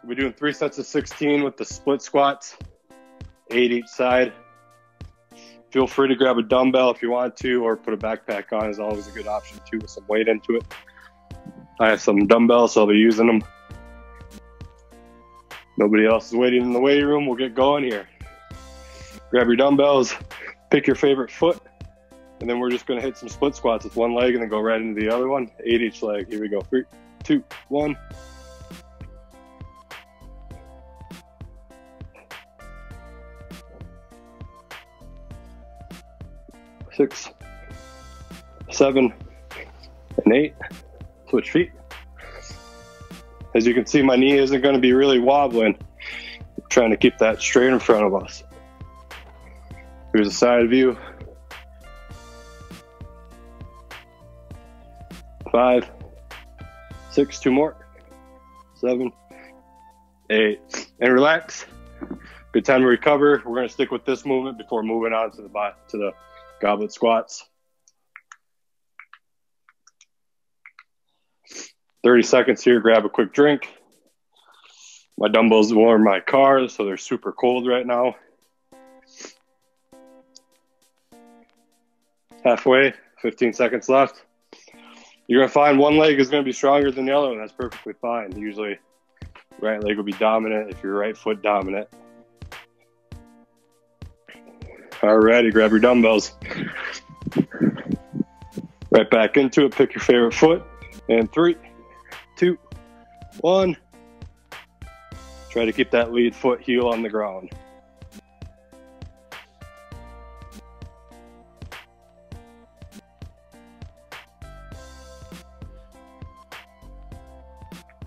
We're doing 3 sets of 16 with the split squats, 8 each side. Feel free to grab a dumbbell if you want to, or put a backpack on is always a good option too, with some weight into it. I have some dumbbells, so I'll be using them. Nobody else is waiting in the weight room. We'll get going here. Grab your dumbbells, pick your favorite foot, and then we're just going to hit some split squats with one leg and then go right into the other one. 8 each leg. Here we go. 3, 2, 1. 6, 7, and 8. Switch feet. As you can see, my knee isn't going to be really wobbling. I'm trying to keep that straight in front of us. Here's a side view. 5, 6, 2 more. 7, 8, and relax. Good time to recover. We're going to stick with this movement before moving on to the goblet squats. 30 seconds here, grab a quick drink. My dumbbells warm my car, so they're super cold right now. Halfway, 15 seconds left. You're gonna find one leg is gonna be stronger than the other, and that's perfectly fine. Usually, right leg will be dominant if your right foot dominant. Alrighty, grab your dumbbells. Right back into it, pick your favorite foot. And 3, 2, 1. Try to keep that lead foot heel on the ground.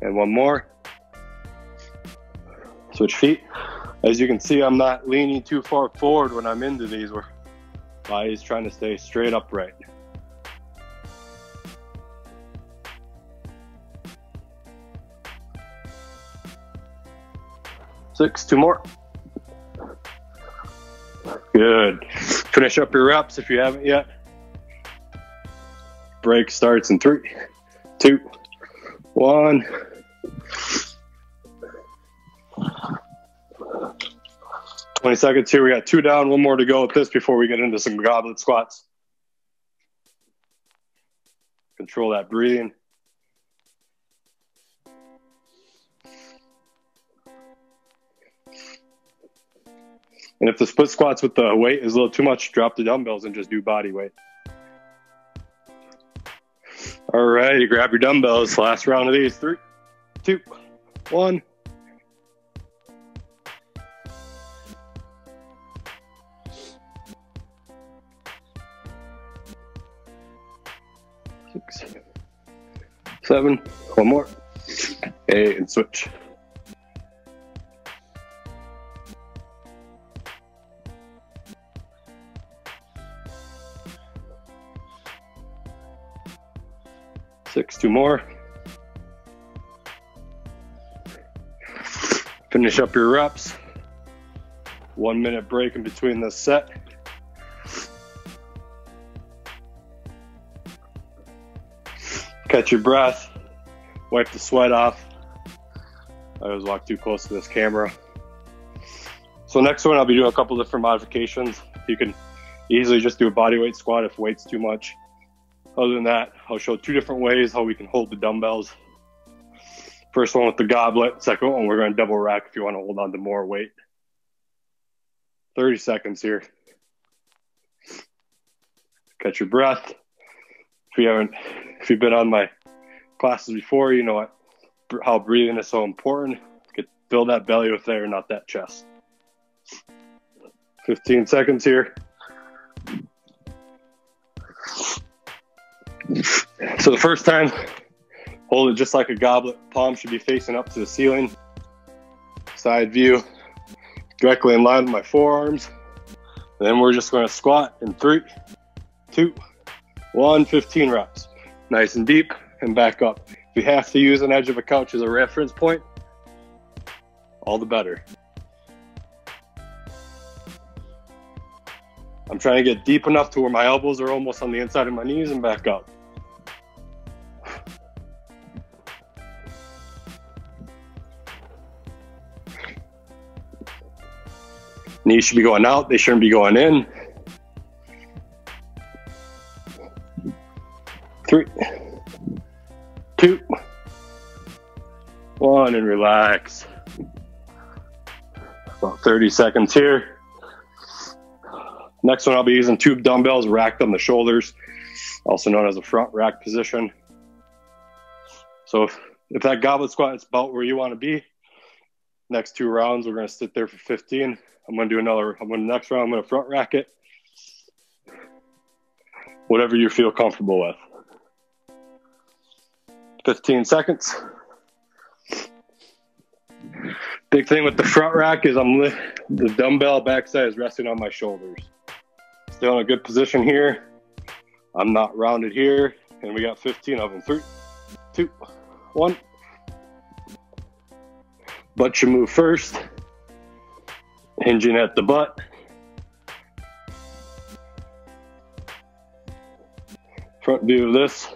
And one more. Switch feet. As you can see, I'm not leaning too far forward when I'm into these. My body's trying to stay straight upright. Six, 2 more. Good. Finish up your reps if you haven't yet. Break starts in 3, 2, 1. Twenty seconds here. We got 2 down, 1 more to go with this before we get into some goblet squats. Control that breathing. And if the split squats with the weight is a little too much, drop the dumbbells and just do body weight. All right, grab your dumbbells. Last round of these. 3, 2, 1. Six, 7, 1 more. 8, and switch. Six, 2 more. Finish up your reps. 1 minute break in between this set. Catch your breath. Wipe the sweat off. I always walk too close to this camera. So next one, I'll be doing a couple different modifications. You can easily just do a body weight squat if weight's too much. Other than that, I'll show 2 different ways how we can hold the dumbbells. First one with the goblet. Second one, we're going to double rack if you want to hold on to more weight. 30 seconds here. Catch your breath. If you've been on my classes before, you know how breathing is so important. Fill that belly with air, not that chest. 15 seconds here. So the first time, hold it just like a goblet. Palm should be facing up to the ceiling. Side view, directly in line with my forearms. And then we're just going to squat in 3, 2, 1, 15 reps. Nice and deep, and back up. If you have to use an edge of a couch as a reference point, all the better. I'm trying to get deep enough to where my elbows are almost on the inside of my knees and back up. Knees should be going out, they shouldn't be going in. 3, 2, 1, and relax. About 30 seconds here. Next one, I'll be using tube dumbbells racked on the shoulders, also known as a front rack position. So if that goblet squat is about where you want to be, next 2 rounds, we're going to sit there for 15. I'm going to do the next round, I'm going to front rack it. Whatever you feel comfortable with. 15 seconds. Big thing with the front rack is the dumbbell backside is resting on my shoulders. Stay in a good position here. I'm not rounded here. And we got 15 of them. 3, 2, 1. Butt should move first. Hinging at the butt. Front view of this.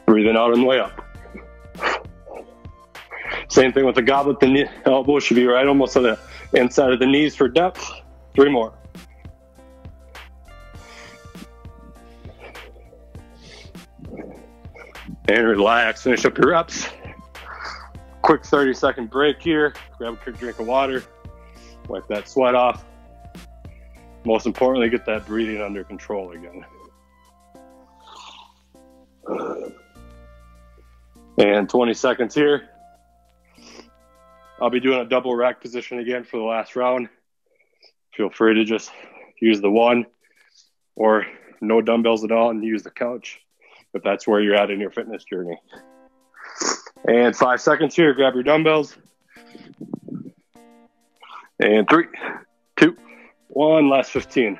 Breathing out on the way up. Same thing with the goblet. The elbow should be right almost on the inside of the knees for depth. 3 more. And relax, finish up your reps. Quick 30-second break here. Grab a quick drink of water. Wipe that sweat off. Most importantly, get that breathing under control again. And 20 seconds here. I'll be doing a double rack position again for the last round. Feel free to just use the one or no dumbbells at all and use the couch if that's where you're at in your fitness journey. And 5 seconds here, grab your dumbbells. And 3, 2, 1, last 15.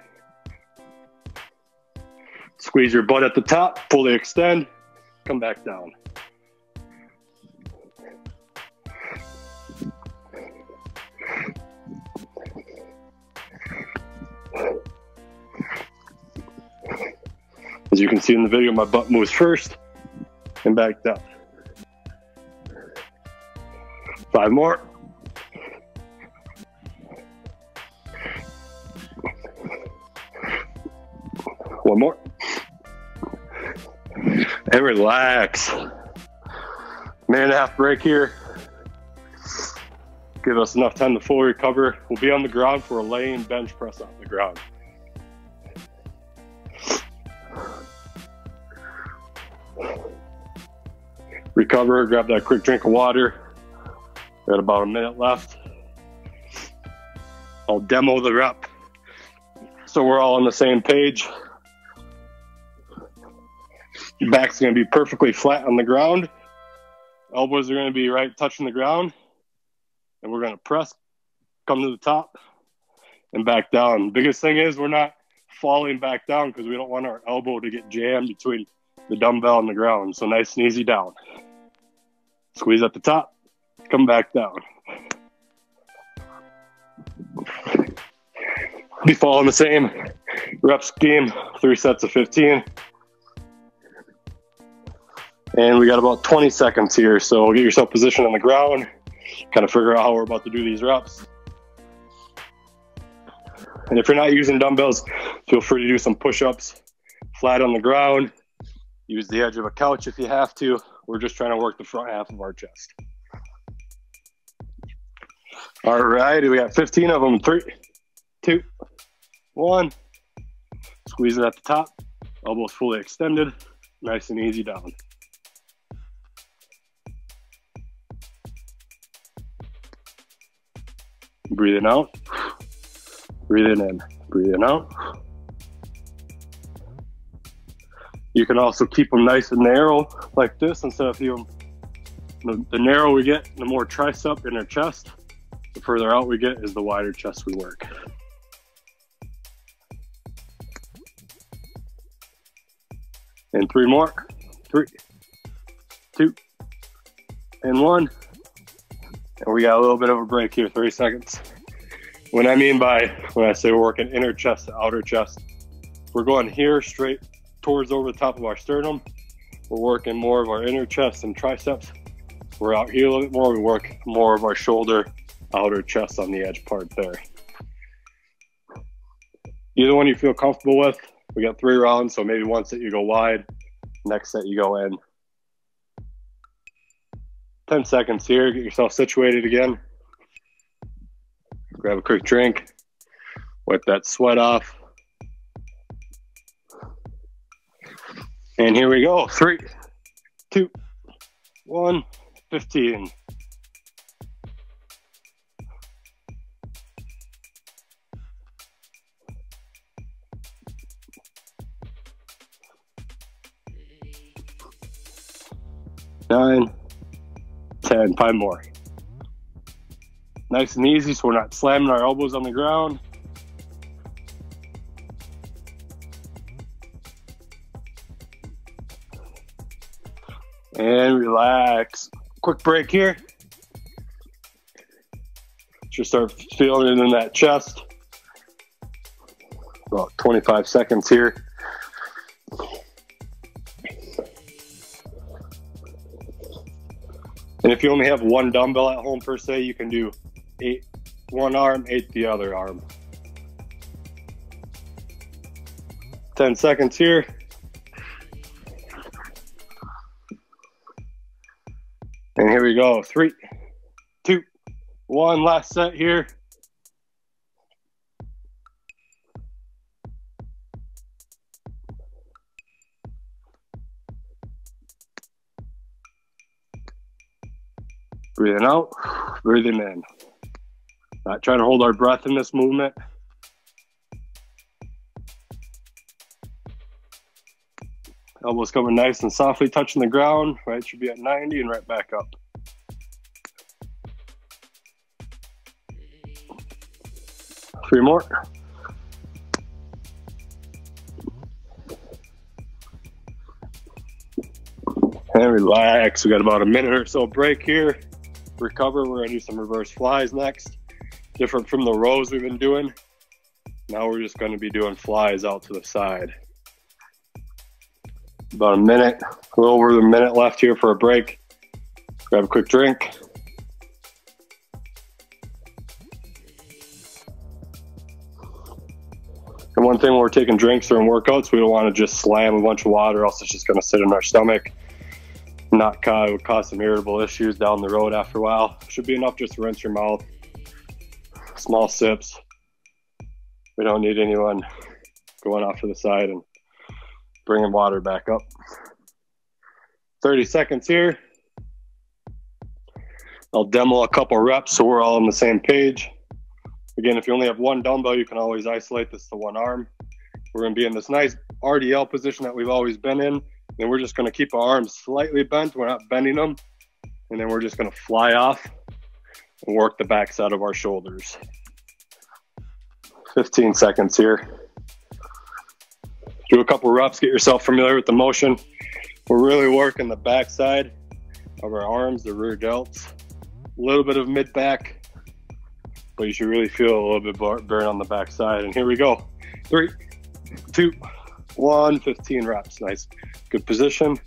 Squeeze your butt at the top, fully extend, come back down. As you can see in the video, my butt moves first and back down. 5 more. One more. And relax. 1.5-minute break here. Give us enough time to fully recover. We'll be on the ground for a laying bench press on the ground. Recover, grab that quick drink of water. Got about 1 minute left. I'll demo the rep so we're all on the same page. Your back's going to be perfectly flat on the ground. Elbows are going to be right touching the ground. And we're going to press, come to the top, and back down. Biggest thing is we're not falling back down because we don't want our elbow to get jammed between the dumbbell and the ground. So nice and easy down. Squeeze at the top, come back down. Be following the same rep scheme, 3 sets of 15. And we got about 20 seconds here, so get yourself positioned on the ground, kind of figure out how we're about to do these reps. And if you're not using dumbbells, feel free to do some push-ups flat on the ground. Use the edge of a couch if you have to. We're just trying to work the front half of our chest. All right, we got 15 of them. 3, 2, 1. Squeeze it at the top. Elbows fully extended. Nice and easy down. Breathing out. Breathing in. Breathing out. You can also keep them nice and narrow like this instead of the narrower we get, the more tricep in our chest. The further out we get is the wider chest we work. And 3 more. 3, 2, and 1. And we got a little bit of a break here, 30 seconds. When I say we're working inner chest to outer chest, we're going here straight towards over the top of our sternum. We're working more of our inner chest and triceps. We're out here a little bit more. We work more of our shoulder, outer chest on the edge part there. Either one you feel comfortable with. We got 3 rounds, so maybe one set you go wide, next set you go in. 10 seconds here, get yourself situated again. Grab a quick drink, wipe that sweat off. And here we go, 3, 2, 1, 15. Nine, 10, 5 more. Nice and easy, so we're not slamming our elbows on the ground. And relax. Quick break here. Just start feeling it in that chest. About 25 seconds here. And if you only have one dumbbell at home per se, you can do 8 one arm, 8 the other arm. 10 seconds here. And here we go. 3, 2, 1. Last set here. Breathing out, breathing in. Not trying to hold our breath in this movement. Elbows coming nice and softly touching the ground. Right, should be at 90 and right back up. Three more. And relax. We got about a minute or so break here. Recover. We're going to do some reverse flies next. Different from the rows we've been doing. Now we're just going to be doing flies out to the side. About a minute, a little over a minute left here for a break. Grab a quick drink. And one thing when we're taking drinks during workouts, we don't want to just slam a bunch of water, else it's just going to sit in our stomach. It would cause some irritable issues down the road after a while. Should be enough just to rinse your mouth. Small sips. We don't need anyone going off to the side and bringing water back up. 30 seconds here. I'll demo a couple reps so we're all on the same page. Again, if you only have one dumbbell, you can always isolate this to one arm. We're going to be in this nice RDL position that we've always been in. And we're just going to keep our arms slightly bent. We're not bending them. And then we're just going to fly off and work the backside of our shoulders. 15 seconds here. Do a couple reps, get yourself familiar with the motion. We're really working the backside of our arms, the rear delts. A little bit of mid-back, but you should really feel a little bit burn on the backside. And here we go. 3, 2, 1, 15 reps. Nice. Good position.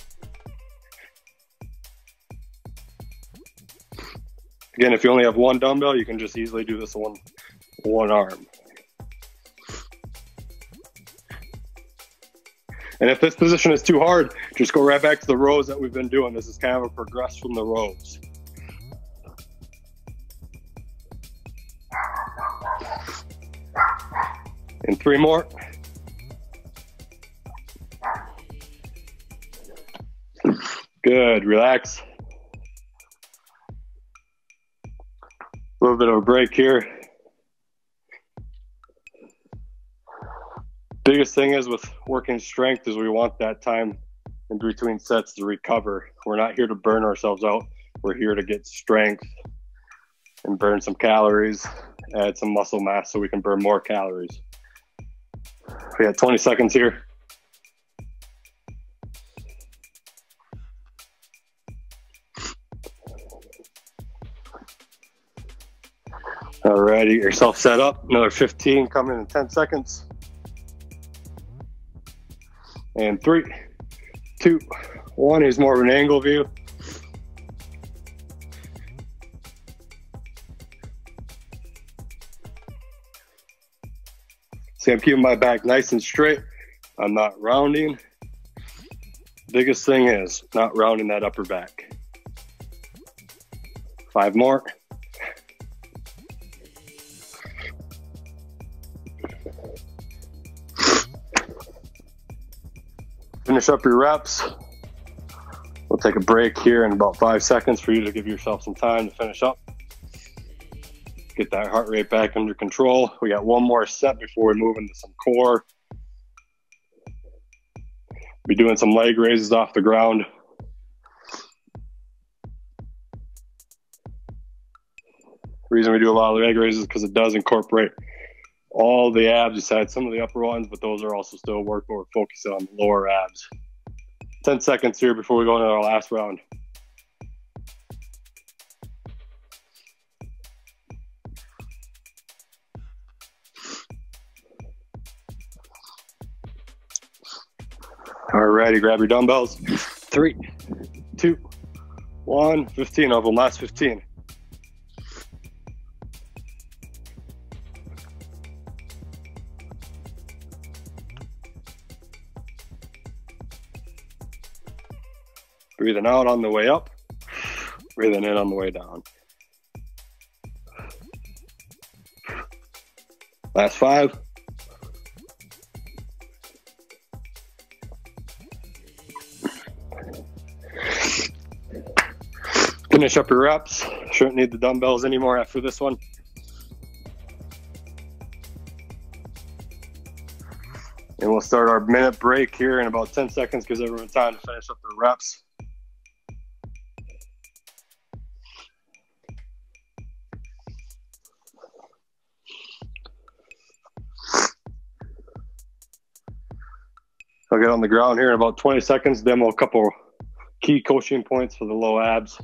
Again, if you only have one dumbbell, you can just easily do this one arm. And if this position is too hard, just go right back to the rows that we've been doing. This is kind of a progress from the rows. And 3 more. Good, relax. A little bit of a break here. Biggest thing is with working strength is we want that time in between sets to recover. We're not here to burn ourselves out. We're here to get strength and burn some calories, add some muscle mass so we can burn more calories. We got 20 seconds here. Alrighty, get yourself set up. Another 15 coming in 10 seconds. And 3, 2, 1. Here's more of an angle view. See, I'm keeping my back nice and straight. I'm not rounding. Biggest thing is not rounding that upper back. 5 more. Finish up your reps. We'll take a break here in about 5 seconds for you to give yourself some time to finish up. Get that heart rate back under control. We got one more set before we move into some core. Be doing some leg raises off the ground. The reason we do a lot of leg raises is because it does incorporate all the abs besides some of the upper ones, but those are also still work where we're focusing on the lower abs. 10 seconds here before we go into our last round. Alrighty, grab your dumbbells. 3, 2, 1, 15 of them, last 15. Breathing out on the way up, breathing in on the way down. Last 5. Finish up your reps. Shouldn't need the dumbbells anymore after this one. And we'll start our minute break here in about 10 seconds, gives everyone time to finish up their reps. I'll get on the ground here in about 20 seconds, demo a couple key coaching points for the low abs.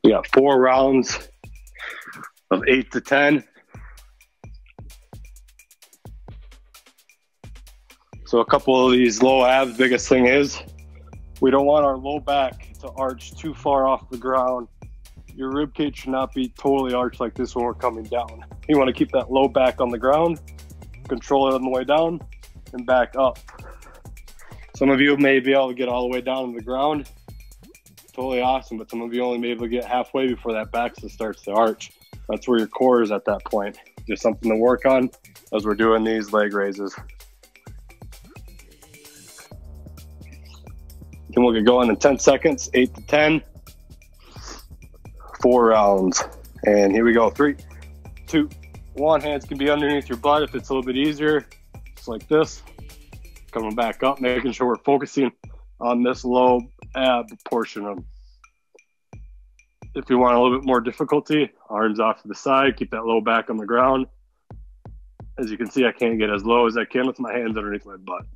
We got 4 rounds of 8 to 10. So a couple of these low abs, biggest thing is we don't want our low back to arch too far off the ground. Your rib cage should not be totally arched like this when we're coming down. You want to keep that low back on the ground, control it on the way down, and back up. Some of you may be able to get all the way down to the ground. Totally awesome, but some of you only may be able to get halfway before that back starts to arch. That's where your core is at that point. Just something to work on as we're doing these leg raises. Then we'll get going in 10 seconds, 8 to 10. 4 rounds. And here we go. 3, 2, 1. Hands can be underneath your butt if it's a little bit easier. Just like this. Coming back up, making sure we're focusing on this low ab portion of them. If you want a little bit more difficulty, arms off to the side, keep that low back on the ground. As you can see, I can't get as low as I can with my hands underneath my butt.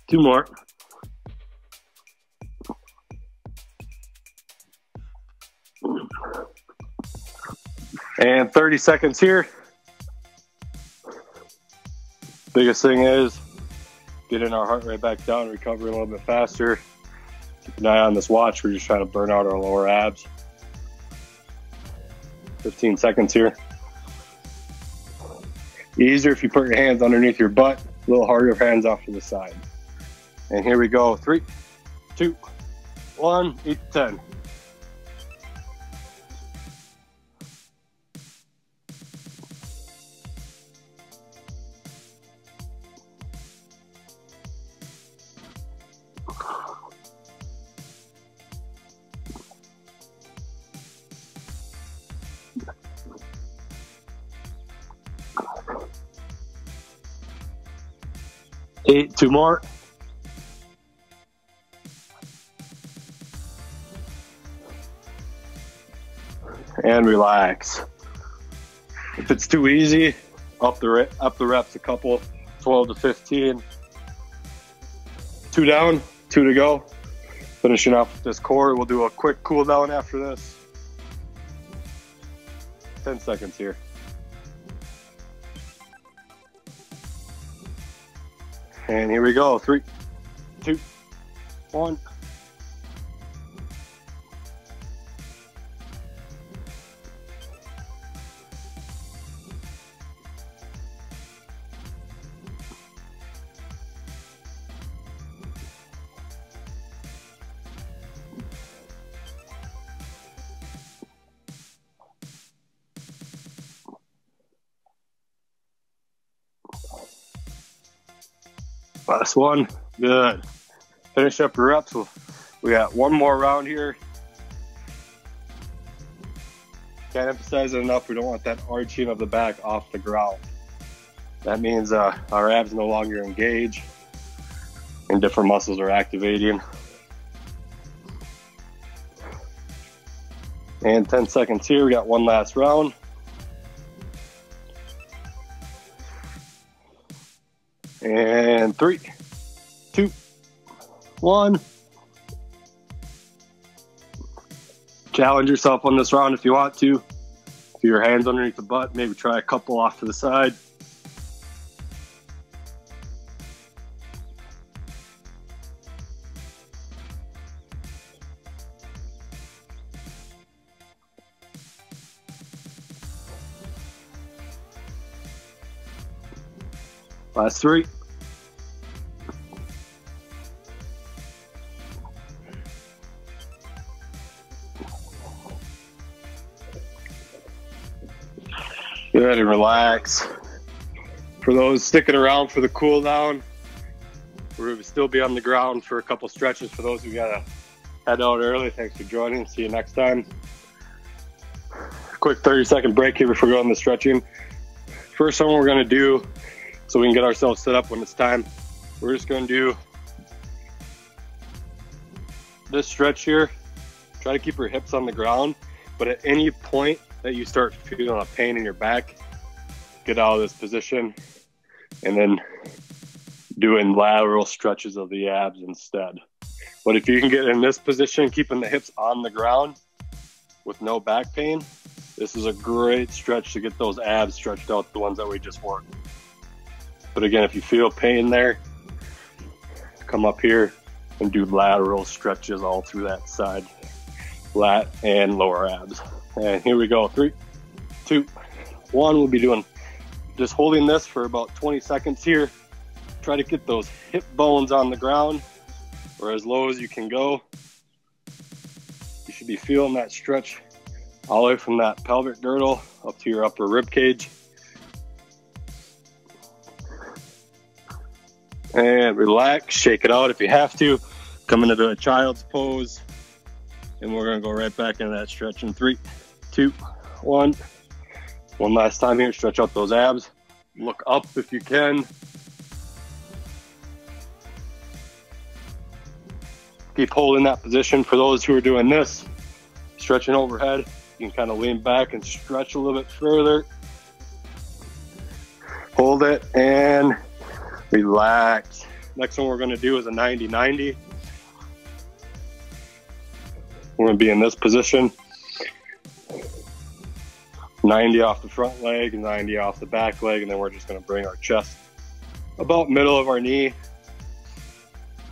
Two more. And 30 seconds here. Biggest thing is getting our heart rate back down, recovering a little bit faster. Keep an eye on this watch. We're just trying to burn out our lower abs. 15 seconds here. Easier if you put your hands underneath your butt. A little harder if hands off to the side. And here we go. 3, 2, 1, 8 to 10. Eight, 2 more. and relax. If it's too easy, up the reps a couple, 12 to 15. 2 down, 2 to go. Finishing off with this core. We'll do a quick cool down after this. 10 seconds here. And here we go. 3, 2, 1. Last one. Good. Finish up your reps. We got one more round here. Can't emphasize it enough. We don't want that arching of the back off the ground. That means our abs no longer engage and different muscles are activating. And 10 seconds here. We got one last round. And 3, 2, 1. Challenge yourself on this round if you want to. If your hands underneath the butt, maybe try a couple off to the side. Last 3. Good, and relax. For those sticking around for the cool down, we're going to still be on the ground for a couple stretches. For those who gotta head out early, thanks for joining. See you next time. Quick 30-second break here before going to stretching. First one we're going to do, so we can get ourselves set up when it's time, we're just going to do this stretch here. Try to keep your hips on the ground, but at any point that you start feeling a pain in your back, get out of this position and then doing lateral stretches of the abs instead. But if you can get in this position, keeping the hips on the ground with no back pain, this is a great stretch to get those abs stretched out, the ones that we just worked. But again, if you feel pain there, come up here and do lateral stretches all through that side, lat and lower abs. And here we go. 3, 2, 1. We'll be doing just holding this for about 20 seconds here. Try to get those hip bones on the ground or as low as you can go. You should be feeling that stretch all the way from that pelvic girdle up to your upper rib cage. And relax, shake it out if you have to. Come into a child's pose. And we're gonna go right back into that stretch in 3, 2, 1. One last time here, stretch out those abs. Look up if you can. Keep holding that position. For those who are doing this, stretching overhead, you can kind of lean back and stretch a little bit further. Hold it and relax. Next one we're going to do is a 90-90. We're going to be in this position. 90 off the front leg, 90 off the back leg, and then we're just going to bring our chest about middle of our knee.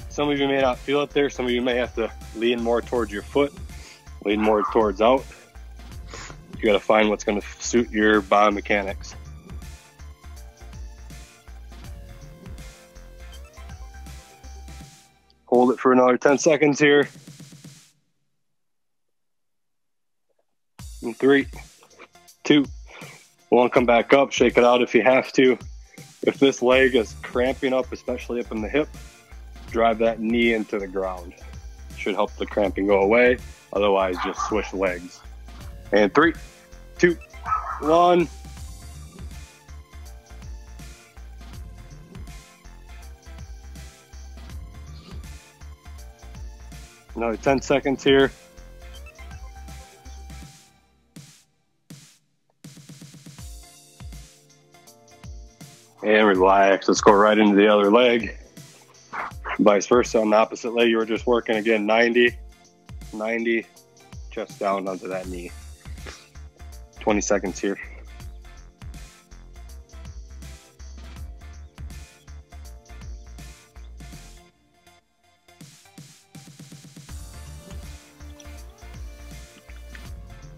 Some of you may not feel it there. Some of you may have to lean more towards your foot, lean more towards out. You got to find what's going to suit your biomechanics. Hold it for another 10 seconds here. In 3, 2, 1, come back up, shake it out if you have to. If this leg is cramping up, especially up in the hip, drive that knee into the ground. Should help the cramping go away. Otherwise, just switch legs. And 3, 2, 1. Another 10 seconds here. And relax. Let's go right into the other leg. Vice versa on the opposite leg, you were just working again. 90, chest down onto that knee. 20 seconds here.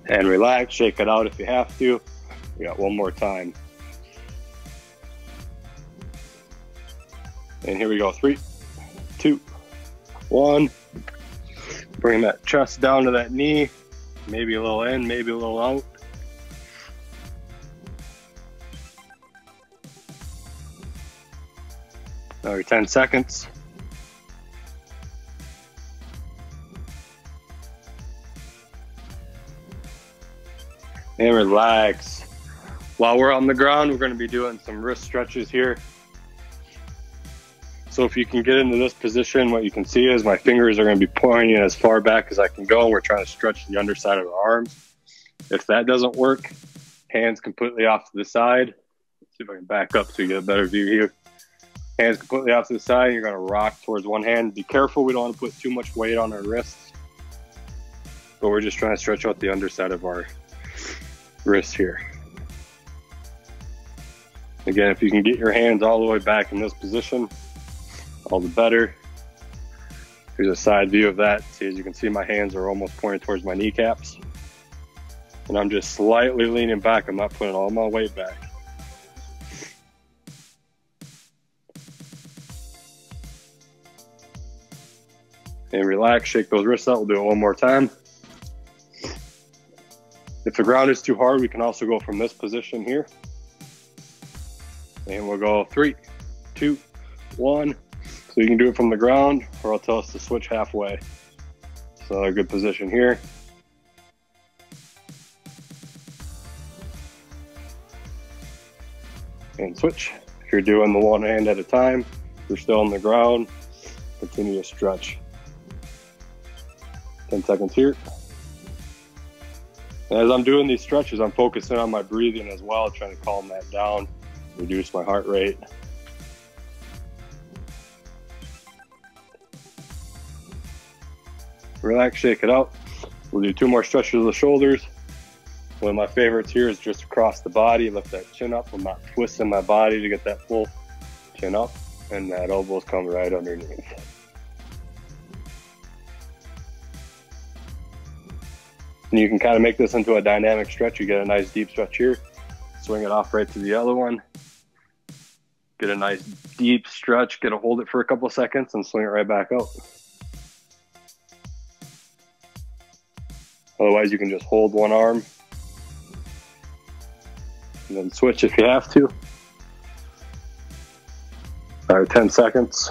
And relax, shake it out if you have to. We got one more time. And here we go, 3, 2, 1. Bring that chest down to that knee. Maybe a little in, maybe a little out. Another 10 seconds. And relax. While we're on the ground, we're going to be doing some wrist stretches here. So if you can get into this position, what you can see is my fingers are going to be pointing as far back as I can go. We're trying to stretch the underside of our arms. If that doesn't work, hands completely off to the side. Let's see if I can back up so you get a better view here. Hands completely off to the side. You're going to rock towards one hand. Be careful, we don't want to put too much weight on our wrists. But we're just trying to stretch out the underside of our wrist here. Again, if you can get your hands all the way back in this position, all the better. Here's a side view of that. See, as you can see, my hands are almost pointed towards my kneecaps. And I'm just slightly leaning back. I'm not putting all my weight back. And relax, shake those wrists out. We'll do it one more time. If the ground is too hard, we can also go from this position here. And we'll go 3, 2, 1. So you can do it from the ground, or I'll tell us to switch halfway. So a good position here. And switch. If you're doing the one hand at a time, if you're still on the ground, continue to stretch. 10 seconds here. And as I'm doing these stretches, I'm focusing on my breathing as well, trying to calm that down, reduce my heart rate. Relax, shake it out. We'll do 2 more stretches of the shoulders. One of my favorites here is just across the body. Lift that chin up. I'm not twisting my body to get that full chin up, and that elbows come right underneath. And you can kind of make this into a dynamic stretch. You get a nice deep stretch here. Swing it off right to the other one. Get a nice deep stretch. Get a hold it for a couple seconds and swing it right back out. Otherwise, you can just hold one arm and then switch if you have to. All right, 10 seconds.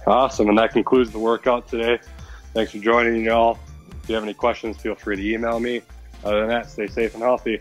Awesome, and that concludes the workout today. Thanks for joining, y'all. If you have any questions, feel free to email me. Other than that, stay safe and healthy.